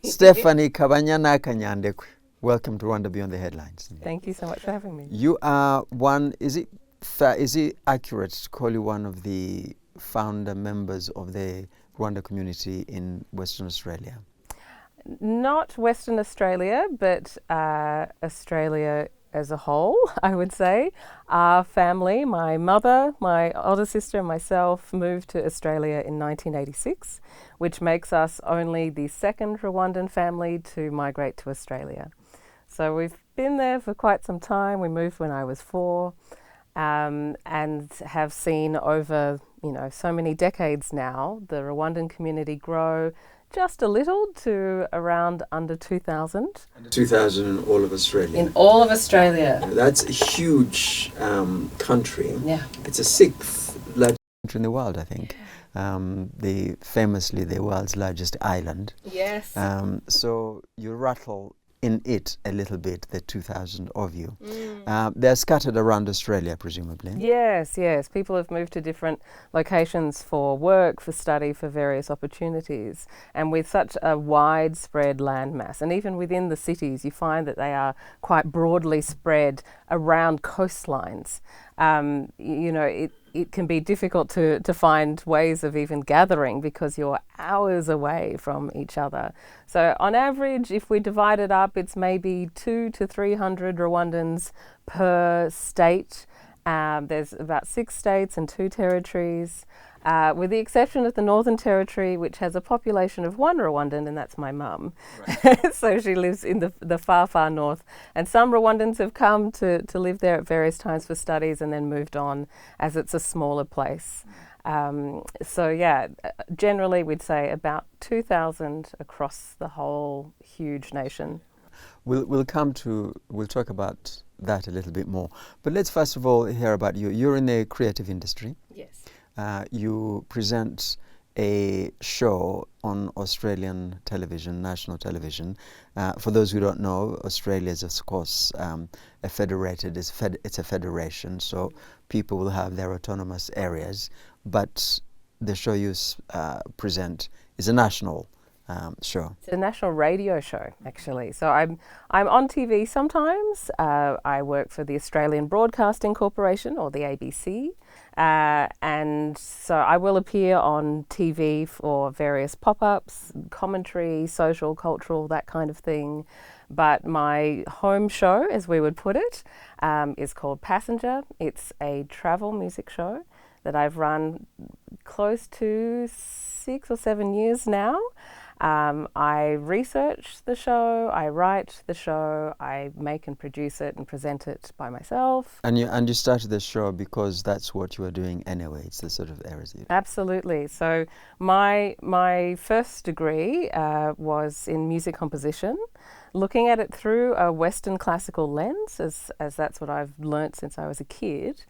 Stephanie Kabanyana Kanyandekwe. Welcome to Rwanda Beyond the Headlines. Thank you so much for having me. You are is it accurate to call you one of the founder members of the Rwanda community in Western Australia? Not Western Australia, but Australia as a whole, I would say. Our family, my mother, my older sister and myself moved to Australia in 1986, which makes us only the second Rwandan family to migrate to Australia. So we've been there for quite some time. We moved when I was 4, and have seen over, so many decades now, the Rwandan community grow just a little to around under 2,000. 2,000 in all of Australia. In all of Australia. That's a huge country. Yeah. It's the 6th largest country in the world, I think. Famously the world's largest island. Yes. So you rattle in it a little bit, the 2,000 of you. They're scattered around Australia, presumably. Yes. People have moved to different locations for work, for study, for various opportunities. And with such a widespread landmass, and even within the cities, you find that they are quite broadly spread around coastlines. It can be difficult to find ways of even gathering because you're hours away from each other. So on average, if we divide it up, it's maybe 200 to 300 Rwandans per state. There's about 6 states and 2 territories, with the exception of the Northern Territory, which has a population of 1 Rwandan, and that's my mum. Right. So she lives in the far, far north. And some Rwandans have come to live there at various times for studies and then moved on, as it's a smaller place. Generally we'd say about 2,000 across the whole huge nation. We'll talk about that a little bit more. But let's first of all hear about you. You're in the creative industry. Yes. You present a show on Australian television, national television. For those who don't know, Australia is, of course, it's a federation, so people will have their autonomous areas. But the show you present is a national show. It's a national radio show, actually. So I'm on TV sometimes. I work for the Australian Broadcasting Corporation, or the ABC. And so I will appear on TV for various pop-ups, commentary, social, cultural, that kind of thing. But my home show, as we would put it, is called Passenger. It's a travel music show that I've run close to 6 or 7 years now. I research the show, I write the show, I make and produce it and present it by myself. And you started the show because that's what you were doing anyway. It's the sort of areas you do. Absolutely. So my first degree was in music composition, looking at it through a Western classical lens, as that's what I've learnt since I was a kid.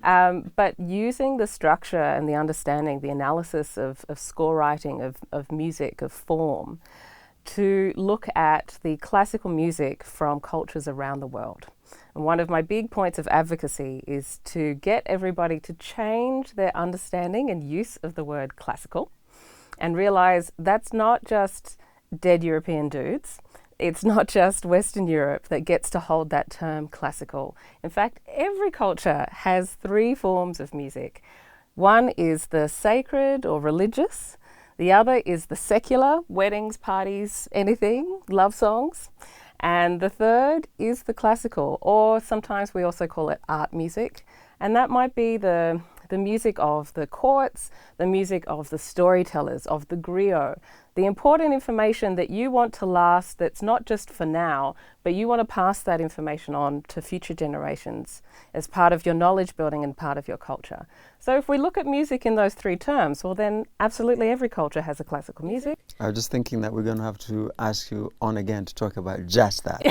But using the structure and the understanding, the analysis of score writing, of music, of form, to look at the classical music from cultures around the world. And one of my big points of advocacy is to get everybody to change their understanding and use of the word classical and realize that's not just dead European dudes. It's not just Western Europe that gets to hold that term classical. In fact, every culture has 3 forms of music. One is the sacred or religious. The other is the secular, weddings, parties, anything, love songs. And the third is the classical, or sometimes we also call it art music. And that might be the music of the courts, the music of the storytellers, of the griot, the important information that you want to last, that's not just for now, but you want to pass that information on to future generations as part of your knowledge building and part of your culture. So if we look at music in those 3 terms, well then absolutely every culture has a classical music. I was just thinking that we're going to have to ask you on again to talk about just that.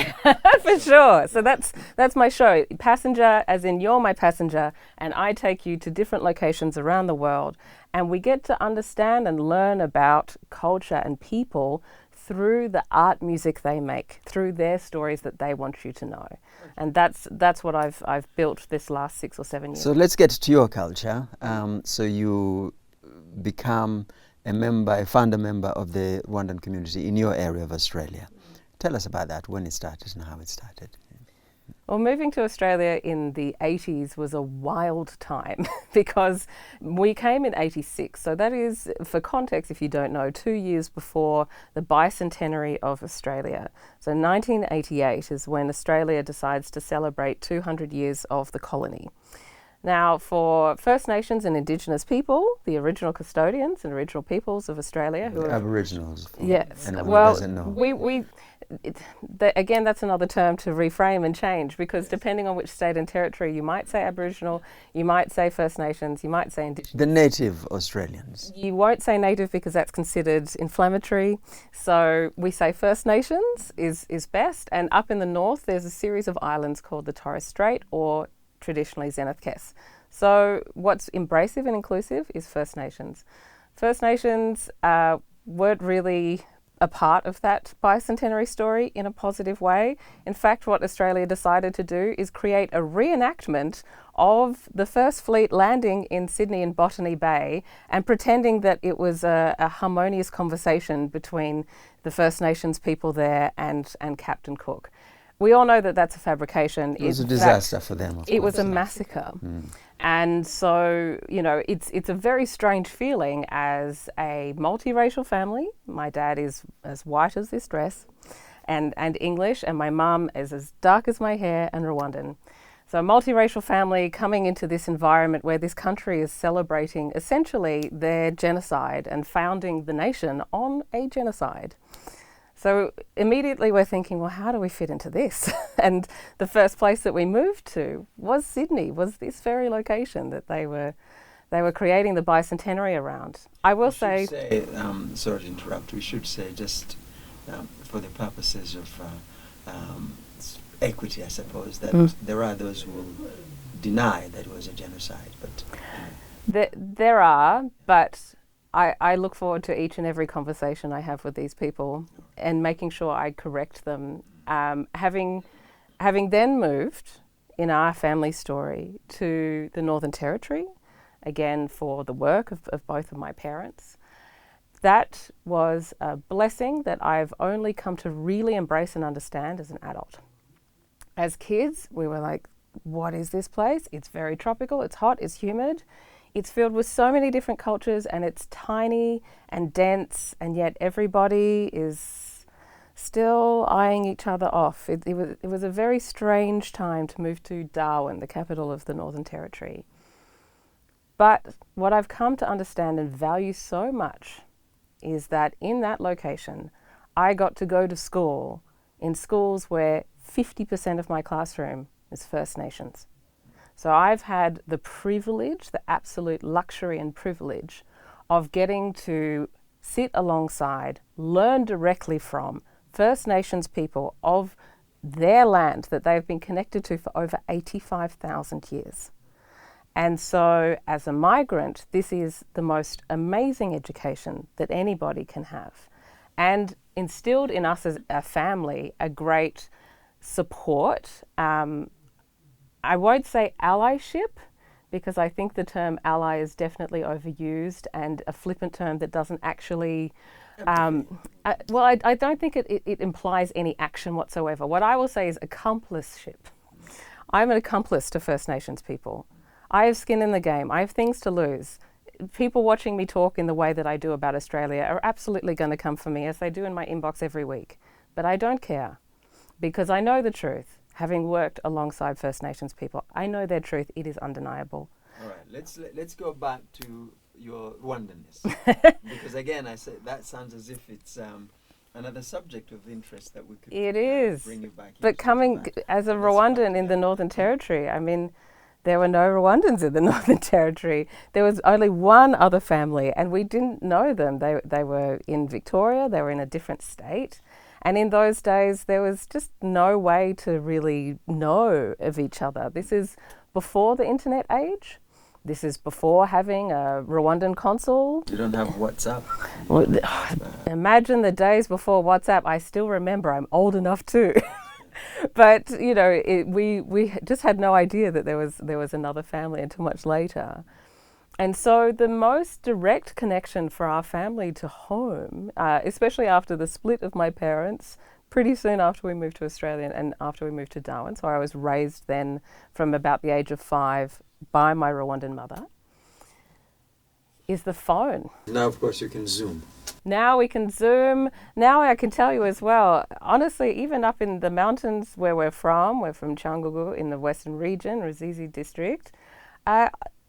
For sure. So that's my show. Passenger, as in you're my passenger, and I take you to different locations around the world, and we get to understand and learn about culture and people through the art music they make, through their stories that they want you to know. And that's what I've built this last 6 or 7 years. So let's get to your culture. So you become a founder member of the Rwandan community in your area of Australia. Tell us about that, when it started and how it started. Well, moving to Australia in the 80s was a wild time because we came in 86. So that is, for context, if you don't know, 2 years before the bicentenary of Australia. So 1988 is when Australia decides to celebrate 200 years of the colony. Now, for First Nations and Indigenous people, the original custodians and original peoples of Australia, who are Aboriginals. Yes. Anyone who Well, doesn't know. again, that's another term to reframe and change, because depending on which state and territory, you might say Aboriginal, you might say First Nations, you might say Indigenous. The native Australians. You won't say native because that's considered inflammatory. So we say First Nations is best. And up in the north, there's a series of islands called the Torres Strait, or traditionally Zenith Kes. So what's embracive and inclusive is First Nations. First Nations weren't really a part of that bicentenary story in a positive way. In fact, what Australia decided to do is create a reenactment of the first fleet landing in Sydney in Botany Bay and pretending that it was a harmonious conversation between the First Nations people there and Captain Cook. We all know that that's a fabrication. It was a disaster for them, of course. It was a massacre. And so, you know, it's a very strange feeling as a multiracial family. My dad is as white as this dress and English, and my mum is as dark as my hair and Rwandan. So a multiracial family coming into this environment where this country is celebrating essentially their genocide and founding the nation on a genocide. So immediately we're thinking, well, how do we fit into this? And the first place that we moved to was Sydney, was this very location that they were creating the bicentenary around. I will say, sorry to interrupt, we should say just for the purposes of equity, I suppose, that there are those who will deny that it was a genocide. But there are, but I look forward to each and every conversation I have with these people and making sure I correct them. Having then moved in our family story to the Northern Territory, again for the work of both of my parents, that was a blessing that I've only come to really embrace and understand as an adult. As kids, we were like, what is this place? It's very tropical, it's hot, it's humid. It's filled with so many different cultures, and it's tiny and dense, and yet everybody is still eyeing each other off. It was a very strange time to move to Darwin, the capital of the Northern Territory. But what I've come to understand and value so much is that in that location, I got to go to school in schools where 50% of my classroom is First Nations. So I've had the privilege, the absolute luxury and privilege of getting to sit alongside, learn directly from First Nations people of their land that they've been connected to for over 85,000 years. And so as a migrant, this is the most amazing education that anybody can have, and instilled in us as a family a great support. I won't say allyship, because I think the term ally is definitely overused and a flippant term that doesn't actually, I don't think it implies any action whatsoever. What I will say is accompliship. I'm an accomplice to First Nations people. I have skin in the game. I have things to lose. People watching me talk in the way that I do about Australia are absolutely going to come for me, as they do in my inbox every week. But I don't care, because I know the truth. Having worked alongside First Nations people, I know their truth. It is undeniable. All right, let's go back to your Rwandanness, because again, I say that sounds as if it's another subject of interest that we could. It is. Bring you back. But coming as a Rwandan in the Northern Territory, I mean, there were no Rwandans in the Northern Territory. There was only one other family, and we didn't know them. They were in Victoria. They were in a different state. And in those days, there was just no way to really know of each other. This is before the internet age. This is before having a Rwandan consul. You don't have WhatsApp? Well, imagine the days before WhatsApp. I still remember. I'm old enough too. But, you know, we just had no idea that there was another family until much later. And so the most direct connection for our family to home, especially after the split of my parents, pretty soon after we moved to Australia and after we moved to Darwin, so I was raised then from about the age of 5 by my Rwandan mother, is the phone. Now, of course, you can Zoom. Now we can Zoom. Now I can tell you as well, honestly, even up in the mountains where we're from Cyangugu in the Western region, Ruzizi district,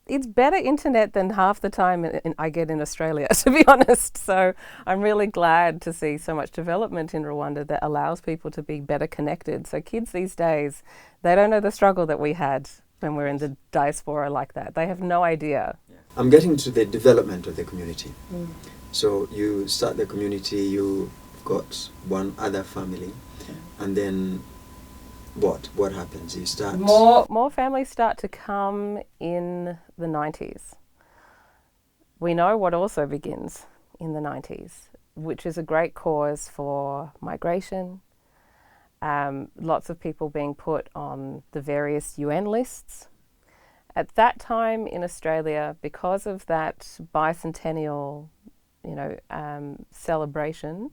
it's better internet than half the time I get in Australia, to be honest. So I'm really glad to see so much development in Rwanda that allows people to be better connected. So kids these days, they don't know the struggle that we had when we're in the diaspora like that. They have no idea. I'm getting to the development of the community. So you start the community, you've got one other family, and then what happens? You start... More families start to come in the 90s. We know what also begins in the 90s, which is a great cause for migration, lots of people being put on the various UN lists. At that time in Australia, because of that bicentennial, celebration,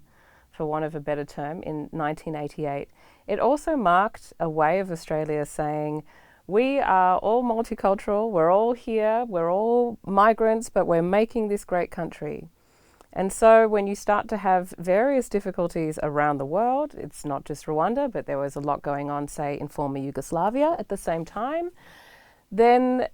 for want of a better term, in 1988, it also marked a way of Australia saying, we are all multicultural, we're all here, we're all migrants, but we're making this great country. And so when you start to have various difficulties around the world, it's not just Rwanda, but there was a lot going on, say, in former Yugoslavia at the same time, then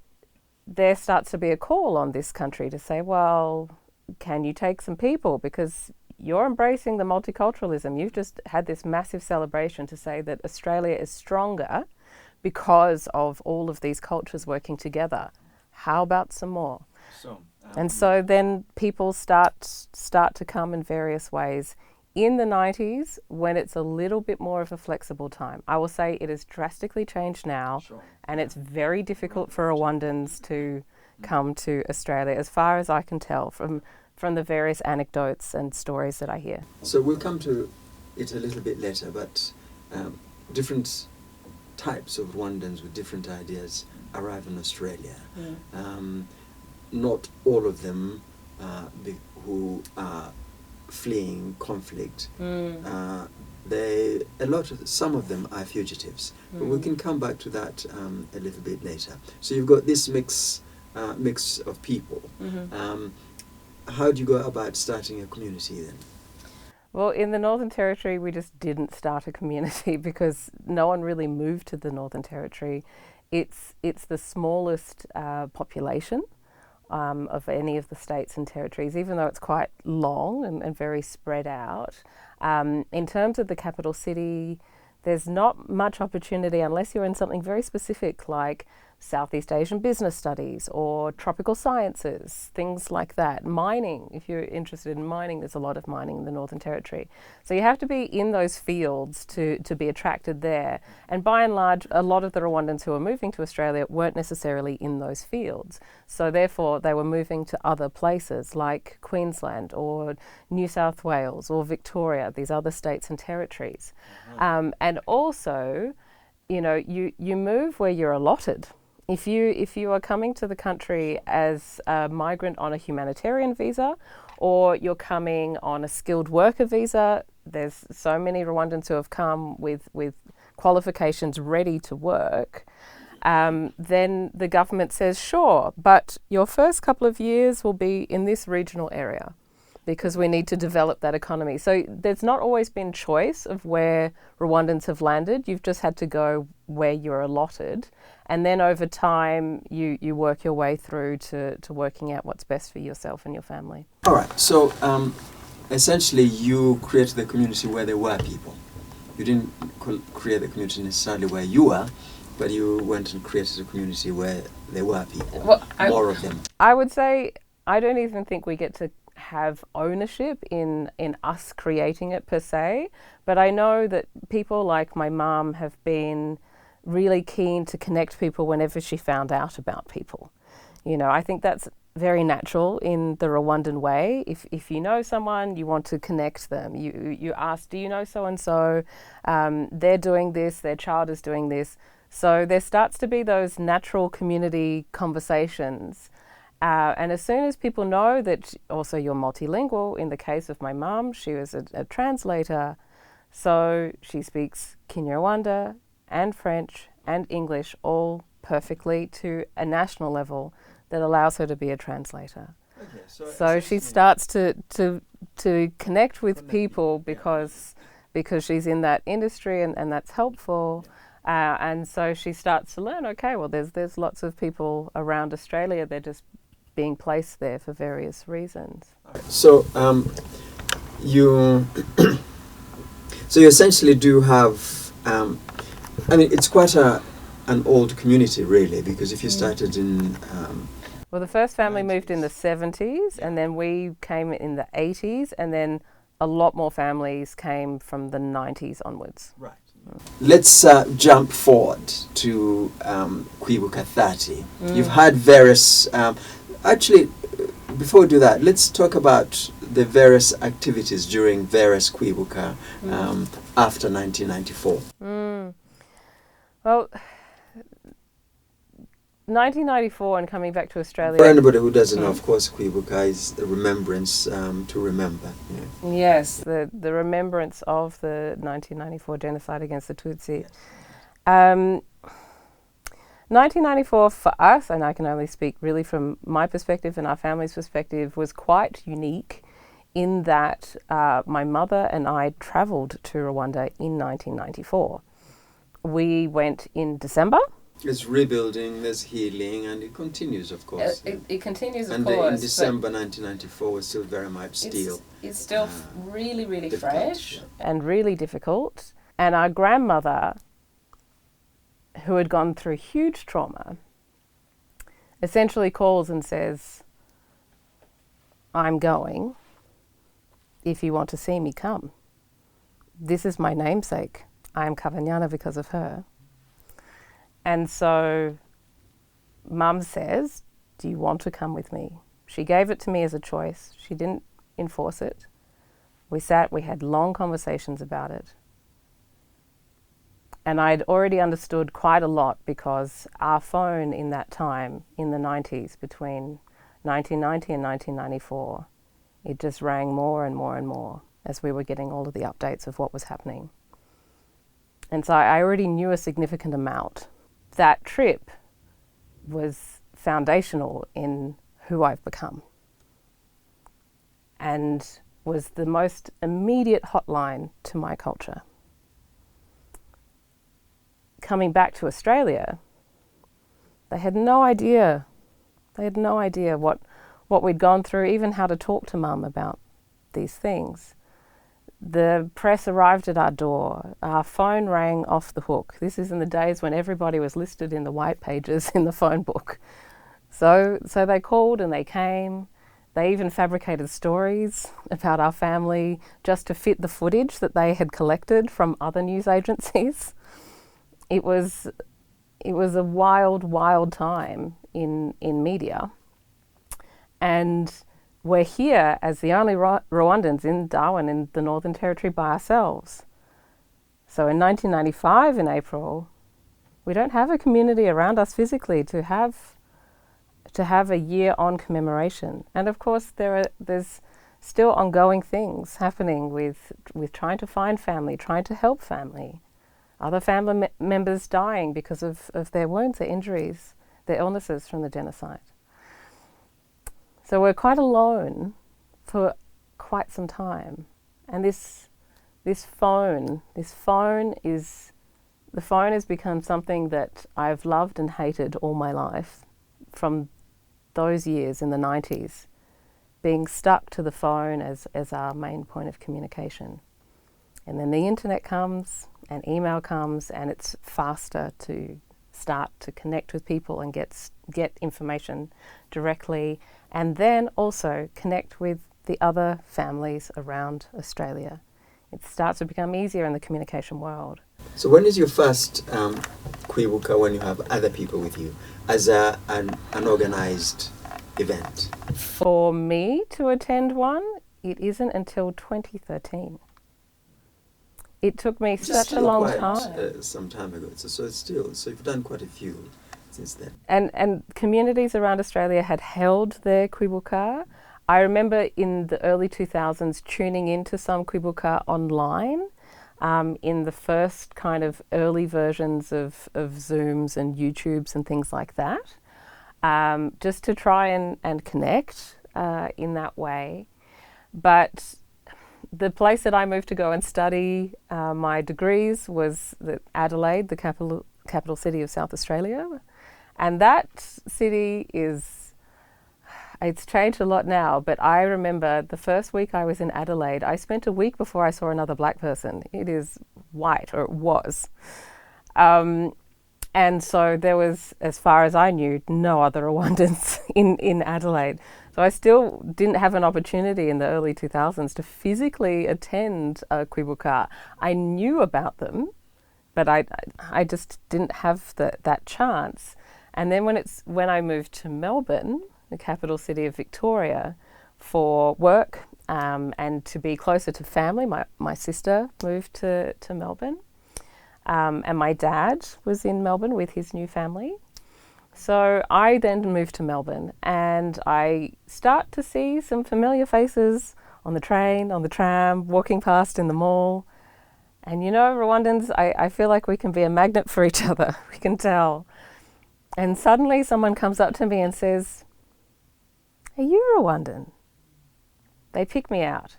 there starts to be a call on this country to say, well, can you take some people? Because you're embracing the multiculturalism. You've just had this massive celebration to say that Australia is stronger because of all of these cultures working together. How about some more? And so then people start to come in various ways. In the 90s, when it's a little bit more of a flexible time, I will say it has drastically changed now, and it's very difficult for Rwandans to come to Australia, as far as I can tell from the various anecdotes and stories that I hear. So we'll come to it a little bit later, but different types of Rwandans with different ideas arrive in Australia. Not all of them who are fleeing conflict. Some of them are fugitives, but we can come back to that a little bit later. So you've got this mix of people. How do you go about starting a community then? Well, in the Northern Territory, we just didn't start a community because no one really moved to the Northern Territory. It's the smallest population of any of the states and territories, even though it's quite long and very spread out. In terms of the capital city, there's not much opportunity unless you're in something very specific like Southeast Asian business studies or tropical sciences, things like that. Mining, if you're interested in mining, there's a lot of mining in the Northern Territory. So you have to be in those fields to be attracted there. And by and large, a lot of the Rwandans who are moving to Australia weren't necessarily in those fields. So therefore, they were moving to other places like Queensland or New South Wales or Victoria, these other states and territories. And also, you move where you're allotted. If you are coming to the country as a migrant on a humanitarian visa, or you're coming on a skilled worker visa, there's so many Rwandans who have come with qualifications ready to work, then the government says, sure, but your first couple of years will be in this regional area because we need to develop that economy. So there's not always been choice of where Rwandans have landed. You've just had to go where you're allotted. And then over time, you work your way through to working out what's best for yourself and your family. All right. So essentially, you created the community where there were people. You didn't create the community necessarily where you were, but you went and created a community where there were people, more of them. I would say I don't even think we get to have ownership in us creating it per se, but I know that people like my mum have been really keen to connect people whenever she found out about people. I think that's very natural in the Rwandan way. If you know someone, you want to connect them. You ask, do you know so-and-so? They're doing this, their child is doing this. So there starts to be those natural community conversations. And as soon as people know that also you're multilingual, in the case of my mum, she was a translator, so she speaks Kinyarwanda and French and English all perfectly to a national level that allows her to be a translator. Okay, So she starts to connect with people because she's in that industry, and that's helpful. And so she starts to learn, okay, well, there's lots of people around Australia, they're just being placed there for various reasons. So you so you essentially do have I mean, it's quite an old community, really, because if you started in Well, the first family 90s. moved in the 70s, and then we came in the 80s, and then a lot more families came from the 90s onwards. Right. Let's jump forward to Kwibuka 30. You've had various... actually, before we do that, let's talk about the various activities during various Kwibuka after 1994. Well, 1994 and coming back to Australia... For anybody who doesn't know, of course, Kwibuka is a remembrance to remember. Yeah. Yes, the remembrance of the 1994 genocide against the Tutsi. Yes. 1994 for us, and I can only speak really from my perspective and our family's perspective, was quite unique in that my mother and I travelled to Rwanda in 1994. We went in December. There's rebuilding, there's healing, and it continues, of course. It continues, of and course. In December 1994 was still very much steel. It's still really, really fresh, yeah. and really difficult. And our grandmother, who had gone through huge trauma, essentially calls and says, I'm going. If you want to see me, come. This is my namesake. I am Kavanyana because of her. And so Mum says, do you want to come with me? She gave it to me as a choice. She didn't enforce it. We sat, we had long conversations about it. And I'd already understood quite a lot because our phone in that time, in the 90s, between 1990 and 1994, it just rang more and more and more as we were getting all of the updates of what was happening. And so I already knew a significant amount. That trip was foundational in who I've become and was the most immediate hotline to my culture. Coming back to Australia, they had no idea. They had no idea what we'd gone through, even how to talk to Mum about these things. The press arrived at our door. Our phone rang off the hook. This is in the days when everybody was listed in the white pages in the phone book. So they called and they came. They even fabricated stories about our family just to fit the footage that they had collected from other news agencies. It was a wild, wild time in media. And we're here as the only Rwandans in Darwin, in the Northern Territory, by ourselves. So in 1995, in April, we don't have a community around us physically to have a year-on commemoration. And of course, there's still ongoing things happening with trying to find family, trying to help family. Other family members dying because of their wounds, their injuries, their illnesses from the genocide. So we're quite alone for quite some time. And the phone has become something that I've loved and hated all my life from those years in the 90s, being stuck to the phone as our main point of communication. And then the internet comes and email comes, and it's faster to start to connect with people and get information directly, and then also connect with the other families around Australia. It starts to become easier in the communication world. So when is your first Kwibuka, when you have other people with you, as an organised event? For me to attend one, it isn't until 2013. It took me such a long time. Some time ago. So it's still, so you've done quite a few. It's since then. And communities around Australia had held their Kwibuka. I remember in the early 2000s tuning into some Kwibuka online in the first kind of early versions of Zooms and YouTubes and things like that, just to try and connect in that way. But the place that I moved to go and study my degrees was Adelaide, the capital city of South Australia. And that city it's changed a lot now, but I remember the first week I was in Adelaide, I spent a week before I saw another black person. It is white, or it was. And so there was, as far as I knew, no other Rwandans in Adelaide. So I still didn't have an opportunity in the early 2000s to physically attend a Kwibuka. I knew about them, but I just didn't have that chance. And then when I moved to Melbourne, the capital city of Victoria, for work and to be closer to family, my sister moved to Melbourne. And my dad was in Melbourne with his new family. So I then moved to Melbourne, and I start to see some familiar faces on the train, on the tram, walking past in the mall. And Rwandans, I feel like we can be a magnet for each other. We can tell. And suddenly someone comes up to me and says, "Are you Rwandan?" They pick me out,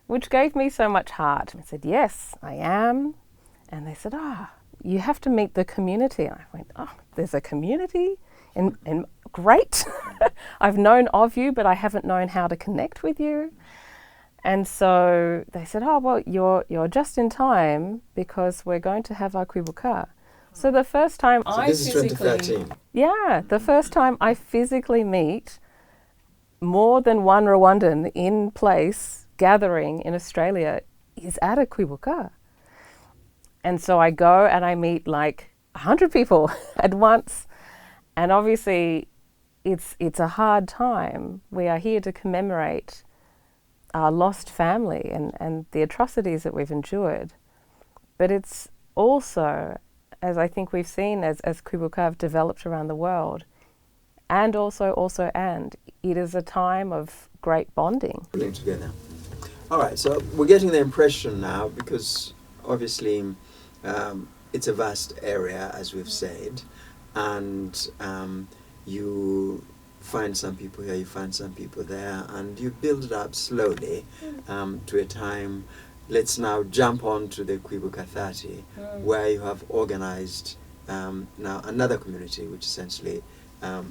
which gave me so much heart. I said, "Yes, I am." And they said, "You have to meet the community." And I went, "There's a community? And great. I've known of you, but I haven't known how to connect with you." And so they said, "Well, you're just in time because we're going to have our Kwibuka." So the first time this is 2013. Yeah, the first time I physically meet more than one Rwandan in place gathering in Australia is at a Kwibuka. And so I go and I meet like 100 people at once. And obviously it's a hard time. We are here to commemorate our lost family and the atrocities that we've endured. But it's also, as I think we've seen as Kwibuka have developed around the world, and it is a time of great bonding. Pulling together. All right, so we're getting the impression now, because obviously it's a vast area, as we've said, and you find some people here, you find some people there, and you build it up slowly to a time. Let's now jump on to the Kwibuka 30, where you have organized now another community, which essentially, of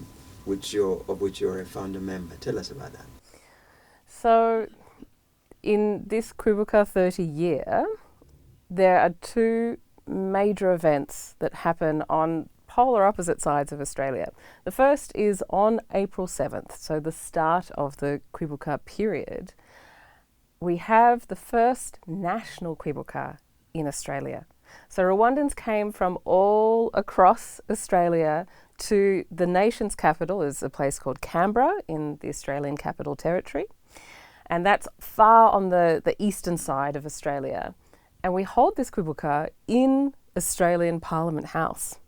which you're a founder member. Tell us about that. So in this Kwibuka 30 year, there are two major events that happen on polar opposite sides of Australia. The first is on April 7th, so the start of the Kwibuka period. We have the first national Kwibuka in Australia. So Rwandans came from all across Australia to the nation's capital, is a place called Canberra in the Australian Capital Territory. And that's far on the eastern side of Australia. And we hold this Kwibuka in Australian Parliament House.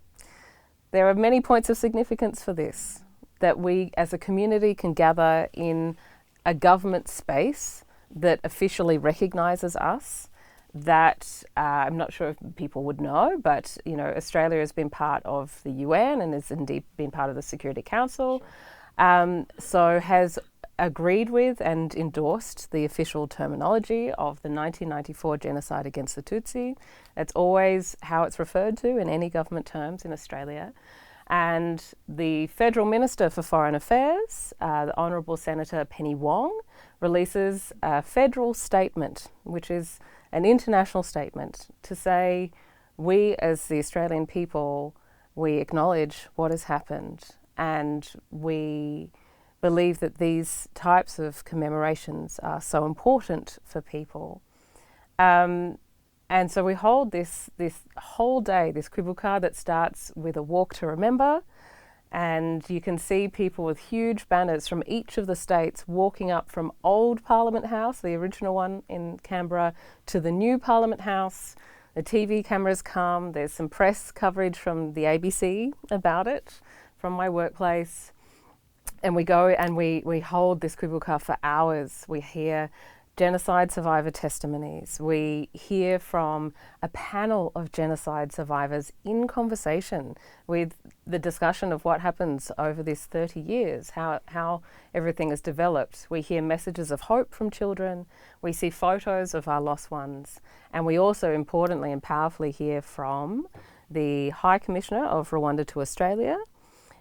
There are many points of significance for this, that we as a community can gather in a government space that officially recognises us, that I'm not sure if people would know, but Australia has been part of the UN and has indeed been part of the Security Council, so has agreed with and endorsed the official terminology of the 1994 genocide against the Tutsi. That's always how it's referred to in any government terms in Australia. And the Federal Minister for Foreign Affairs, the Honourable Senator Penny Wong, releases a federal statement, which is an international statement to say, we as the Australian people, we acknowledge what has happened, and we believe that these types of commemorations are so important for people. And so we hold this whole day, this Kwibuka that starts with a walk to remember, and you can see people with huge banners from each of the states walking up from old Parliament House, the original one in Canberra, to the new Parliament House. The TV cameras come, there's some press coverage from the ABC about it, from my workplace, and we go and we hold this kwibuka for hours. We hear genocide survivor testimonies. We hear from a panel of genocide survivors in conversation with the discussion of what happens over this 30 years, how everything has developed. We hear messages of hope from children. We see photos of our lost ones. And we also importantly and powerfully hear from the High Commissioner of Rwanda to Australia,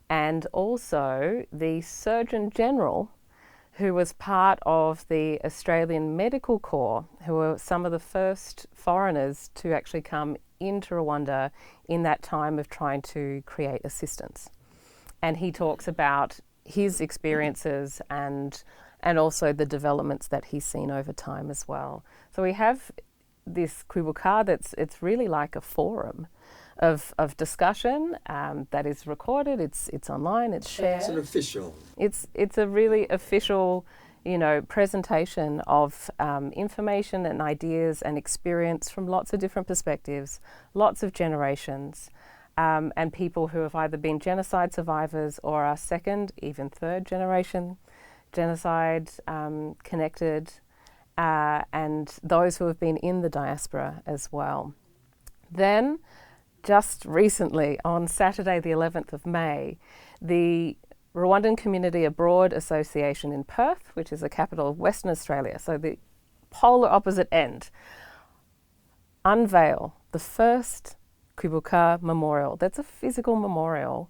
and also the Surgeon General, who was part of the Australian Medical Corps, who were some of the first foreigners to actually come into Rwanda in that time of trying to create assistance. And he talks about his experiences and also the developments that he's seen over time as well. So we have this kwibuka it's really like a forum of discussion that is recorded, it's online, it's shared. It's an official. It's a really official, presentation of information and ideas and experience from lots of different perspectives, lots of generations, and people who have either been genocide survivors or are second, even third generation genocide connected, and those who have been in the diaspora as well. Then, just recently, on Saturday the 11th of May, the Rwandan Community Abroad Association in Perth, which is the capital of Western Australia, so the polar opposite end, unveil the first kwibuka memorial. That's a physical memorial,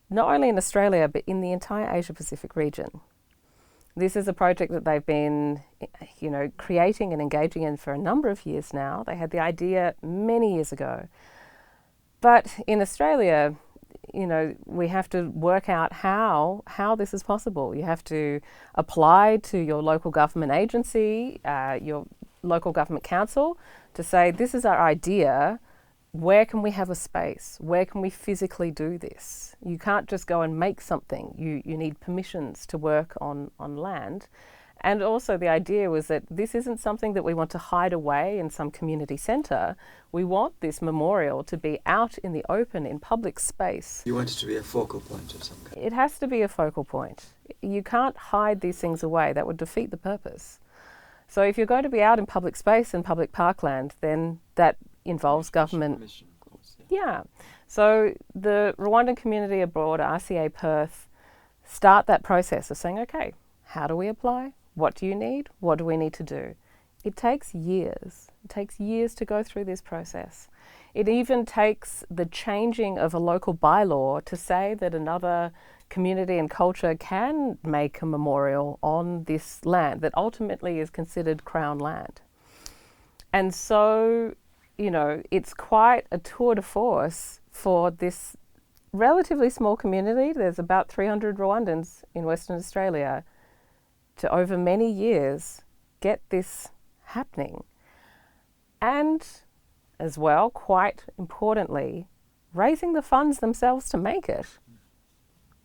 not only in Australia, but in the entire Asia-Pacific region. This is a project that they've been, creating and engaging in for a number of years now. They had the idea many years ago. But in Australia, we have to work out how this is possible. You have to apply to your local government agency, your local government council, to say, this is our idea. Where can we have a space? Where can we physically do this? You can't just go and make something. You need permissions to work on land. And also the idea was that this isn't something that we want to hide away in some community centre. We want this memorial to be out in the open, in public space. You want it to be a focal point of some kind. It has to be a focal point. You can't hide these things away. That would defeat the purpose. So if you're going to be out in public space and public parkland, then that involves government. Permission, of course, Yeah. So the Rwandan Community Abroad, RCA Perth, start that process of saying, okay, how do we apply? What do you need? What do we need to do? It takes years. It takes years to go through this process. It even takes the changing of a local bylaw to say that another community and culture can make a memorial on this land that ultimately is considered Crown land. And so, it's quite a tour de force for this relatively small community. There's about 300 Rwandans in Western Australia, to over many years get this happening. And as well, quite importantly, raising the funds themselves to make it.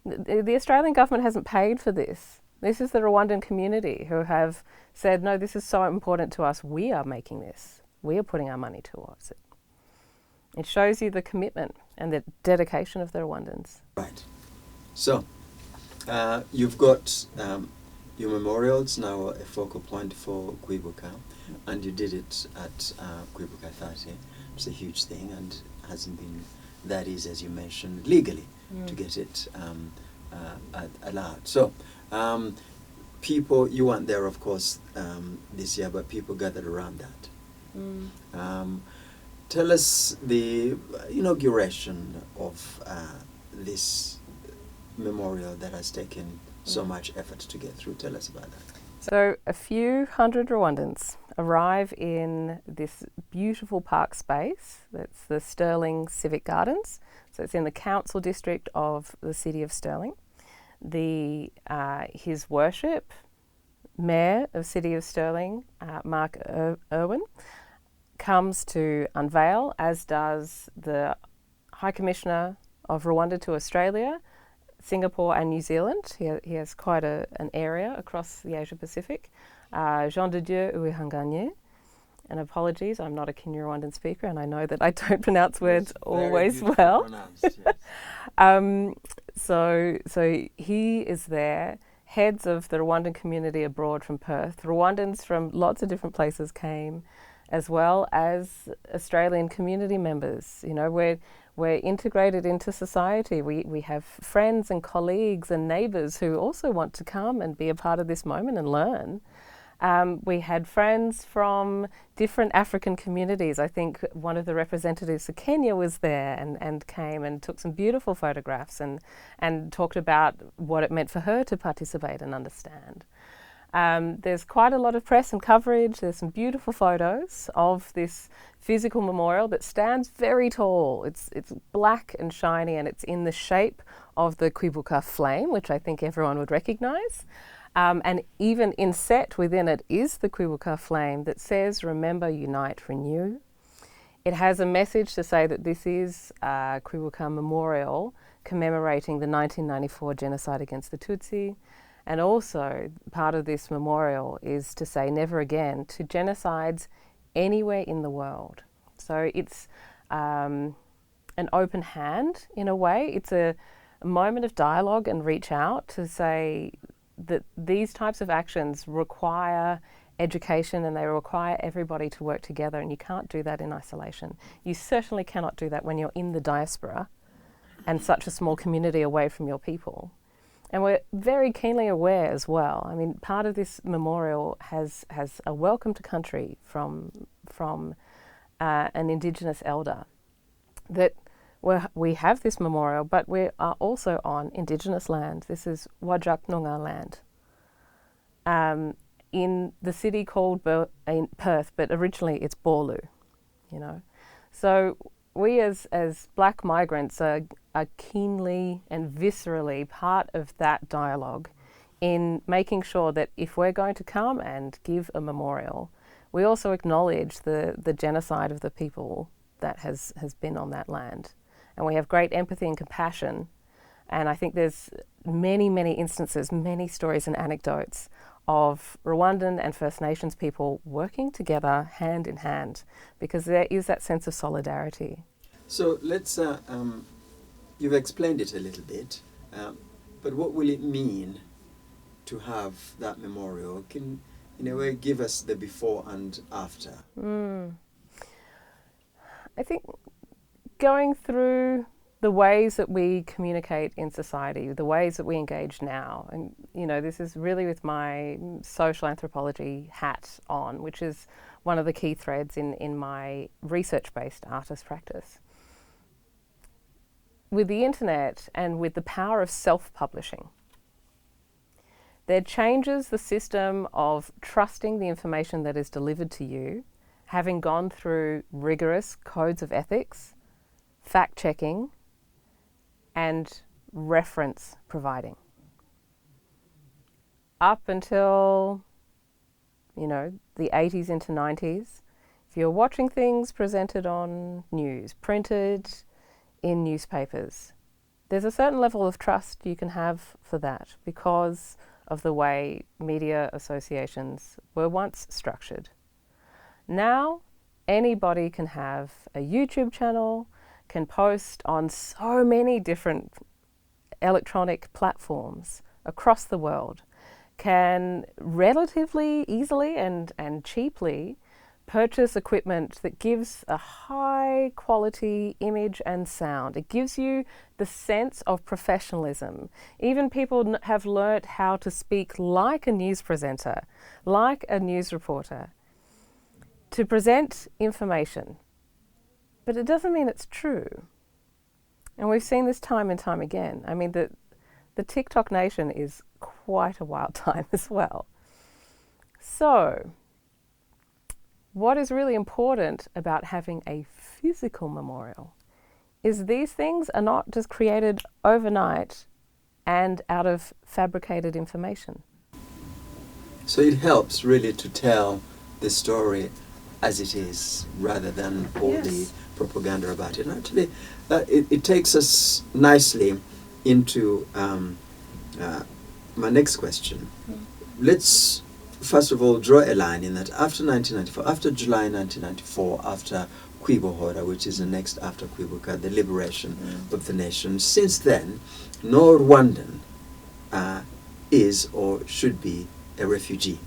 The Australian government hasn't paid for this. This is the Rwandan community who have said, no, this is so important to us, we are making this. We are putting our money towards it. It shows you the commitment and the dedication of the Rwandans. Right. So, you've got your memorials now a focal point for kwibuka, and you did it at kwibuka 30. It's a huge thing and hasn't been that easy, as you mentioned, legally to get it allowed. So, people, you weren't there, of course, this year, but people gathered around that. Tell us the inauguration of this memorial that has taken so much effort to get through. Tell us about that. So a few hundred Rwandans arrive in this beautiful park space. That's the Stirling Civic Gardens. So it's in the council district of the city of Stirling. His Worship, Mayor of City of Stirling, Mark Irwin, comes to unveil, as does the High Commissioner of Rwanda to Australia, Singapore and New Zealand. He has quite an area across the Asia Pacific. Jean de Dieu Uwihanganye. And apologies, I'm not a Kinyarwandan speaker, and I know that I don't pronounce words always Very well. pronounced, yes. So he is there. Heads of the Rwandan community abroad from Perth. Rwandans from lots of different places came, as well as Australian community members. You know, we're integrated into society. We have friends and colleagues and neighbours who also want to come and be a part of this moment and learn. We had friends from different African communities. I think one of the representatives of Kenya was there and came and took some beautiful photographs and talked about what it meant for her to participate and understand. There's quite a lot of press and coverage. There's some beautiful photos of this physical memorial that stands very tall. It's black and shiny, and it's in the shape of the Kwibuka flame, which I think everyone would recognise. And even inset within it is the Kwibuka flame that says, "Remember, unite, renew." It has a message to say that this is a Kwibuka memorial commemorating the 1994 genocide against the Tutsi. And also, part of this memorial is to say never again to genocides anywhere in the world. So it's an open hand in a way. It's a moment of dialogue and reach out to say that these types of actions require education and they require everybody to work together, and you can't do that in isolation. You certainly cannot do that when you're in the diaspora and such a small community away from your people. And we're very keenly aware as well. I mean, part of this memorial has a welcome to country from an Indigenous elder, that we have this memorial, but we are also on Indigenous land. This is Wajak Noongar land, in the city called in Perth, but originally it's Borlu, you know. So we as black migrants are keenly and viscerally part of that dialogue in making sure that if we're going to come and give a memorial, we also acknowledge the genocide of the people that has been on that land. And we have great empathy and compassion. And I think there's many, many instances, many stories and anecdotes of Rwandan and First Nations people working together hand in hand, because there is that sense of solidarity. So let's, you've explained it a little bit, but what will it mean to have that memorial? Can, in a way, give us the before and after? I think going through the ways that we communicate in society, the ways that we engage now, and you know, this is really with my social anthropology hat on, which is one of the key threads in my research-based artist practice. With the internet and with the power of self-publishing, there changes the system of trusting the information that is delivered to you, having gone through rigorous codes of ethics, fact-checking, and reference providing. Up until, you know, the 80s into 90s, if you're watching things presented on news, printed in newspapers, there's a certain level of trust you can have for that because of the way media associations were once structured. Now, anybody can have a YouTube channel, can post on so many different electronic platforms across the world, can relatively easily and cheaply purchase equipment that gives a high quality image and sound. It gives you the sense of professionalism. Even people have learnt how to speak like a news presenter, like a news reporter, to present information. But it doesn't mean it's true. And we've seen this time and time again. I mean, the TikTok nation is quite a wild time as well. So, what is really important about having a physical memorial is these things are not just created overnight and out of fabricated information. So it helps really to tell the story as it is, rather than all the propaganda about it. And actually, it takes us nicely into my next question. Let's first of all draw a line in that after 1994, after July 1994, after Kwibohora, which is the next after Kwibuka, the liberation of the nation, since then, no Rwandan is or should be a refugee.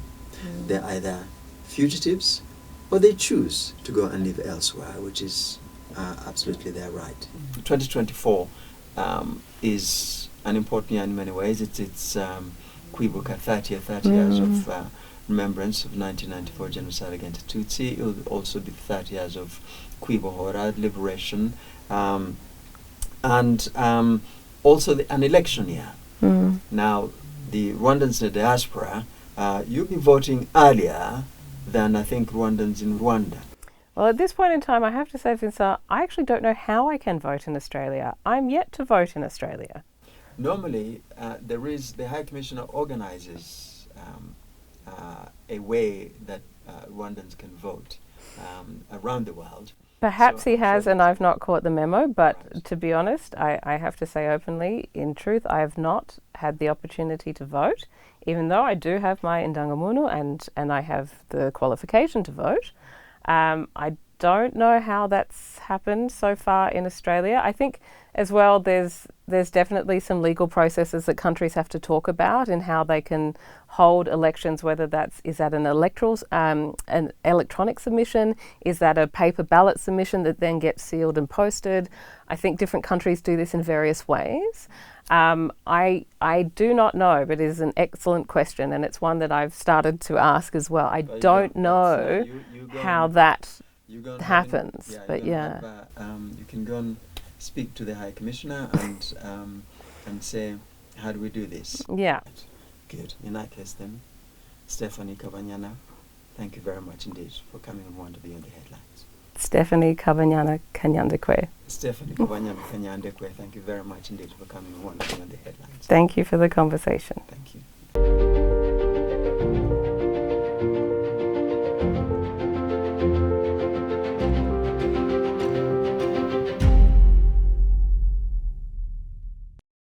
They're either fugitives or they choose to go and live elsewhere, which is absolutely their right. 2024 is an important year in many ways. It's Kwibuka 30 years of remembrance of 1994 genocide against Tutsi. It will also be 30 years of Kwibohora, liberation, and also an election year. Now, the Rwandans in the diaspora, you'll be voting earlier than I think Rwandans in Rwanda. Well, at this point in time, I have to say, Vincent, I actually don't know how I can vote in Australia. I'm yet to vote in Australia. Normally, the High Commissioner organizes a way that Rwandans can vote around the world. Perhaps So he I'm has, sure and that's- I've not caught the memo, but Right. to be honest, I have to say openly, in truth, I have not had the opportunity to vote, even though I do have my Indangamuntu and I have the qualification to vote. I don't know how that's happened so far in Australia. I think as well there's definitely some legal processes that countries have to talk about in how they can hold elections, whether is that an an electronic submission, is that a paper ballot submission that then gets sealed and posted. I think different countries do this in various ways. I do not know, but it is an excellent question, and it's one that I've started to ask as well. I But don't that's, know you go how and- that you go and happens, have but you yeah. you can go and speak to the High Commissioner and say, how do we do this? Yeah. Good. In that case, then, Stephanie Kabanyana, thank you very much indeed for coming on One to Be on the Headlines. Stephanie Kabanyana Kanyandekwe. Stephanie Kabanyana Kanyandekwe, thank you very much indeed for coming on One to Be on the Headlines. Thank you for the conversation. Thank you.